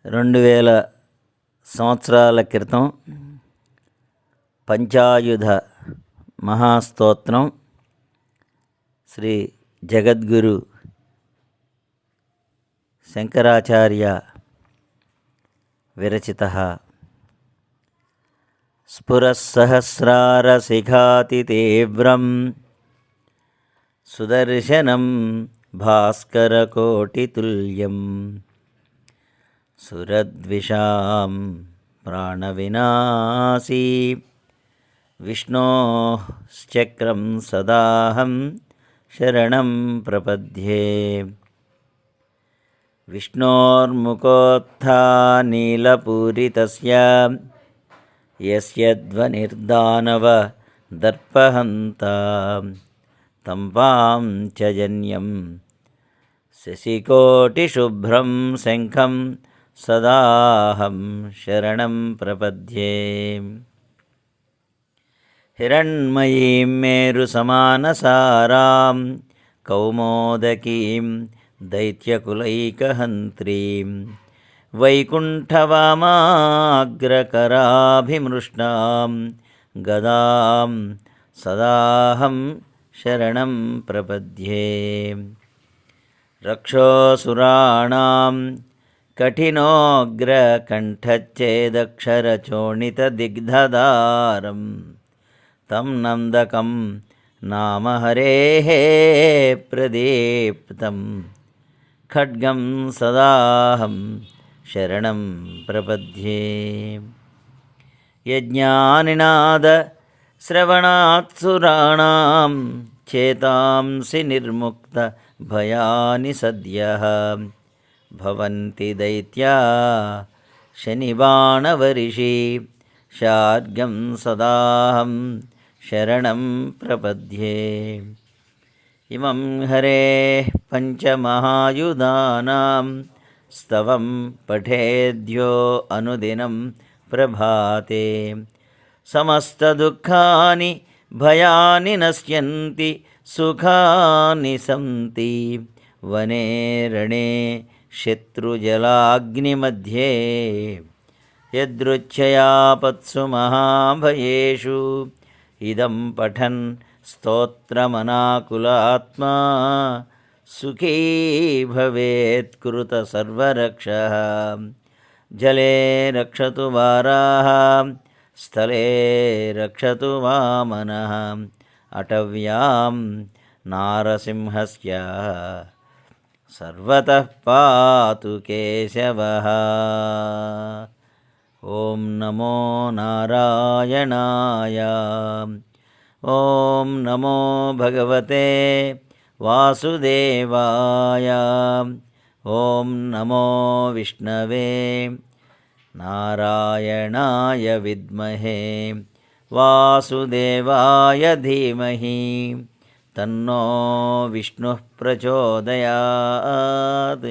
2000 సంవత్సరాల క్రితం పంచాయుధ మహాస్తోత్రం శ్రీ జగద్గురు శంకరాచార్య విరచితః. స్ఫురస్సహస్రారశిఖాతితీవ్రం సుదర్శనం భాస్కరకోటితుల్యం సురద్విషాం ప్రాణవినాశీ విష్ణోశ్చక్రం సదాహం శరణం ప్రపద్యే. విష్ణోర్ముఖోత్థానీలపూరితస్య యస్యధ్వనిర్దానవ దర్పహంతా తం పాంచజన్యం శశికోటిశుభ్రం శంఖం సదాహం శరణం ప్రపద్యే. హిరణ్మయీం మేరుసమానసారాం కౌమోదకీం దైత్యకులైకహంత్రీం వైకుంఠవామాగ్రకరాభిమృష్టాం గదాం సదాహం శరణం ప్రపద్యే. రక్షోసురాణాం కఠినోగ్రకంఠచ్ఛేదక్షరచోణితదిగ్ధదారం తం నందకం నామ హరేః ప్రదీప్తం ఖడ్గం సదాహం శరణం ప్రపద్యే. యజ్ఞానినాద శ్రవణాత్సురాణాం చేతాంసి నిర్ముక్త భయాని సద్యః భవంతి దైత్యా శనిబాణవర్షి శార్గం సదాహం శరణం ప్రపద్యే. ఇమం హరేః పంచమహాయుధానాం స్తవం పఠేద్యో అనుదినం ప్రభాతే సమస్తదుఃఖాని భయాని నశ్యంతి సుఖాని సంతి వనే రణే శత్రుజలాగ్నిమధ్యే యదృచ్ఛయాపత్సు మహాభయేషు ఇదం పఠన్ స్తోత్రమనాకులాత్మా సుఖీ భవేత్ కృత సర్వరక్షః. జలే రక్షతు వారాః స్థలే రక్షతు వామనః అటవ్యాం నారసింహస్య సర్వతః పాతు కేశవః. ఓం నమో నారాయణాయ. ఓం నమో భగవతే వాసుదేవాయ. ఓం నమో విష్ణవే నారాయణాయ విద్మహే వాసుదేవాయ ధీమహి తన్నో విష్ణుః ప్రచోదయాత్.